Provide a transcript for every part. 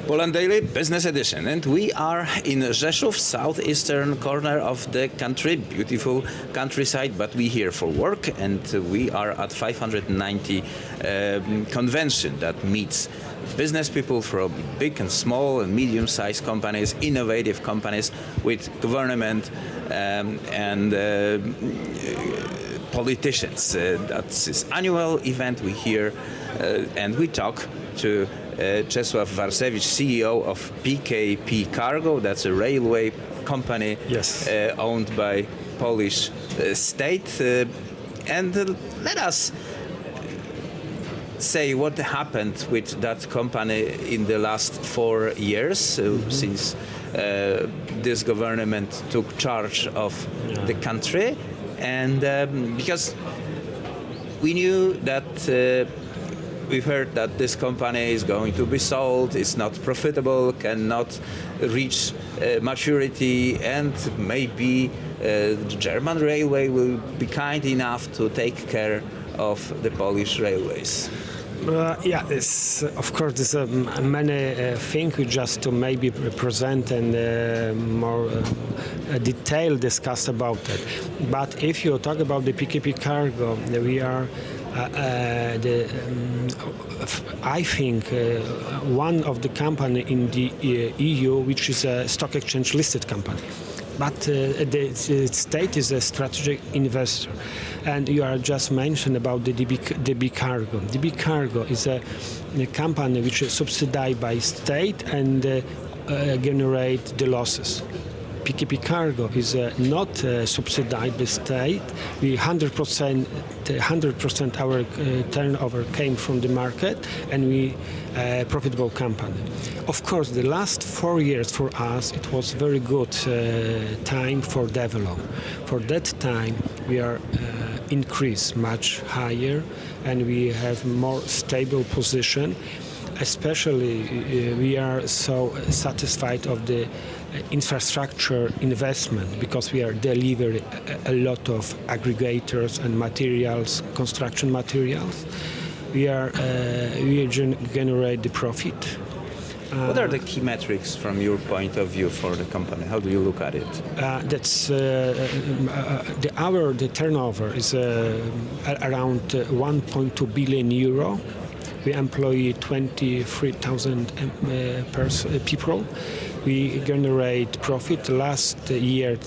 Poland Daily Business Edition, and we are in Rzeszów, southeastern corner of the country, beautiful countryside, but we here for work, and we are at 590 convention that meets business people from big and small and medium-sized companies, innovative companies with government and politicians. That's this annual event we hear, and we talk to Czesław Warsewicz, CEO of PKP Cargo. That's a railway company, yes, owned by Polish state. And let us say what happened with that company in the last 4 years, since this government took charge of the country. And because we knew that we've heard that this company is going to be sold, it's not profitable, cannot reach maturity, and maybe the German railway will be kind enough to take care of the Polish railways. It's, of course, there's many things we just to maybe present and more detail discuss about it. But if you talk about the PKP Cargo, we are I think one of the company in the EU which is a stock exchange listed company. But the state is a strategic investor, and you are just mentioned about the DB Cargo. DB Cargo is a company which is subsidized by state and generate the losses. PKP Cargo is not subsidized by state. We 100% our turnover came from the market, and we profitable company. Of course, the last 4 years for us it was very good time for develop. For that time, we are increased much higher, and we have more stable position. Especially, we are so satisfied of the infrastructure investment because we are delivering a lot of aggregators and materials, construction materials. We generate the profit. What are the key metrics from your point of view for the company? How do you look at it? That's the turnover is around 1.2 billion euro. We employ 23,000 people. We generate profit. Last year,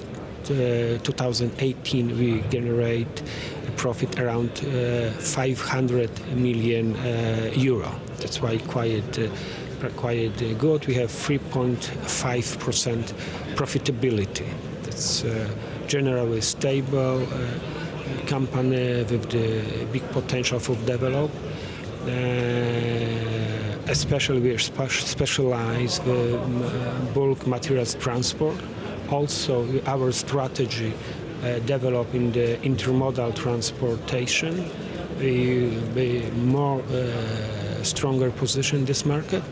2018, we generate a profit around 500 million euro. That's why quite good. We have 3.5% profitability. That's generally stable company with the big potential for develop. Especially we are specialized in bulk materials transport. Also, our strategy developing the intermodal transportation. We be more stronger position in this market.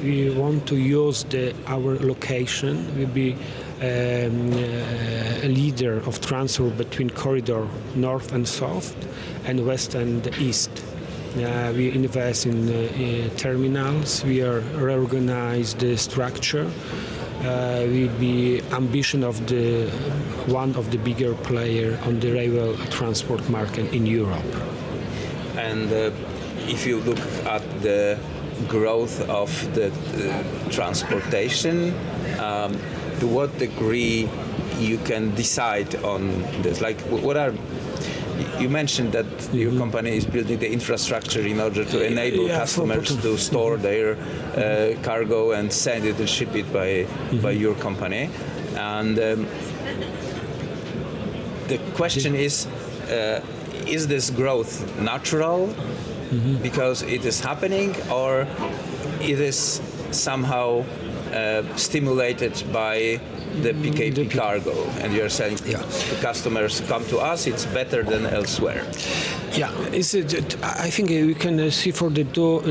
We want to use our location. We be a leader of transport between corridor north and south, and west and east. We invest in terminals. We are reorganize the structure. We be ambition of one of the bigger player on the rail transport market in Europe. And if you look at the growth of the transportation, to what degree you can decide on this? Like, what are you mentioned that your company is building the infrastructure in order to enable customers to store their cargo and send it and ship it by your company. And the question is this growth natural because it is happening, or it is somehow stimulated by the PKP Cargo, and you're saying the customers come to us, it's better than elsewhere? Yeah, I think we can see for the two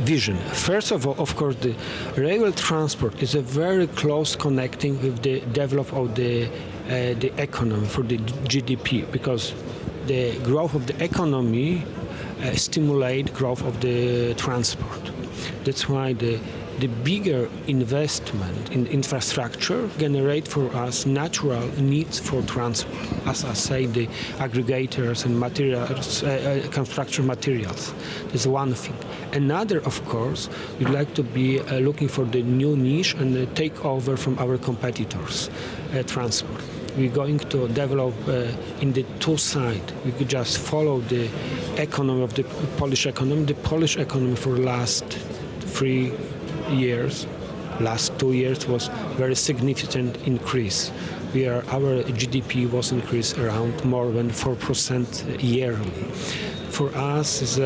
vision. First of all, of course, the rail transport is a very close connecting with the development of the economy for the GDP, because the growth of the economy stimulate growth of the transport. That's why the bigger investment in infrastructure generate for us natural needs for transport. As I say, the aggregators and materials, construction materials. That's one thing. Another, of course, we'd like to be looking for the new niche and take over from our competitors, transport. We're going to develop in the two sides. We could just follow the economy of the Polish economy. The Polish economy for the last 3 years, last 2 years was very significant increase. Our GDP was increased around more than 4% yearly. For us, it's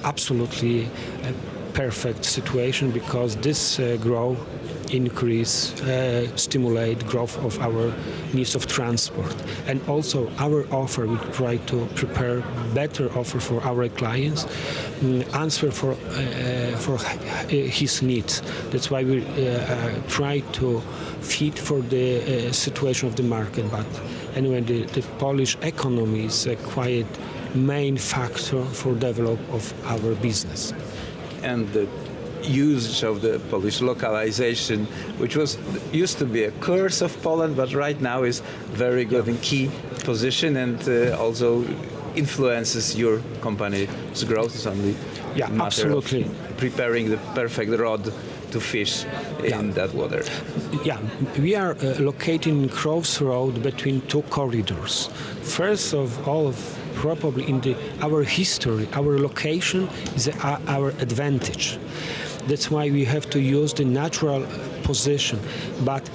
absolutely a perfect situation because this growth increase, stimulate growth of our needs of transport. And also our offer, we try to prepare better offer for our clients, answer for his needs. That's why we try to fit for the situation of the market. But anyway, the Polish economy is a quite main factor for development of our business. And the usage of the Polish localization, which used to be a curse of Poland, but right now is very good in key position and also influences your company's growth. It's only a matter absolutely. of preparing the perfect rod to fish in that water. Yeah, we are located in crossroad between two corridors. First of all, probably in our history, our location is our advantage. That's why we have to use the natural position. But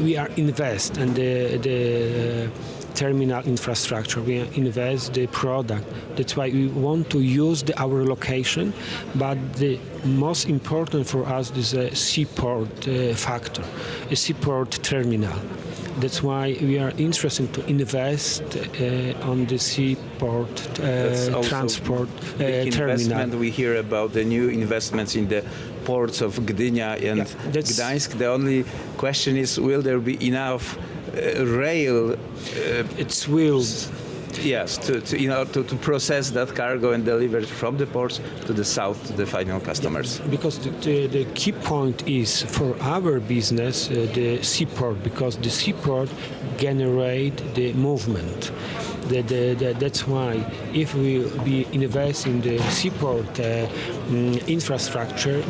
we are invest in the terminal infrastructure. We invest the product. That's why we want to use our location. But the most important for us is a seaport factor, a seaport terminal. That's why we are interested to invest on the seaport transport terminal. We hear about the new investments in the ports of Gdynia and Gdańsk. The only question is, will there be enough rail? It will. Yes, to process that cargo and deliver it from the ports to the south to the final customers. Because the key point is for our business the seaport, because the seaport generate the movement. That's why if we invest in the seaport infrastructure,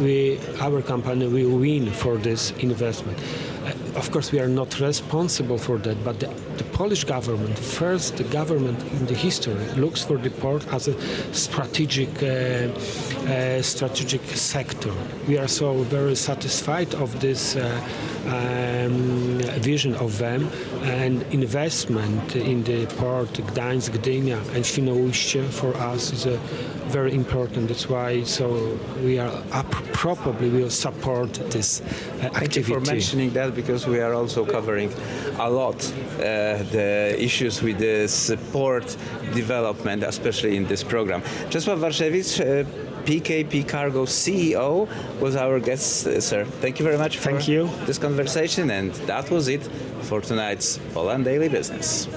our company will win for this investment. Of course, we are not responsible for that, but the Polish government, first the government in the history, looks for the port as a strategic sector. We are so very satisfied of this vision of them, and investment in the port Gdańsk, Gdynia and Świnoujście for us is very important. That's why we are probably will support this activity. Thank you for mentioning that, because we are also covering a lot the issues with the port development, especially in this program. Czesław Warsewicz, PKP Cargo CEO, was our guest, sir. Thank you very much for this conversation, and that was it for tonight's Poland Daily Business.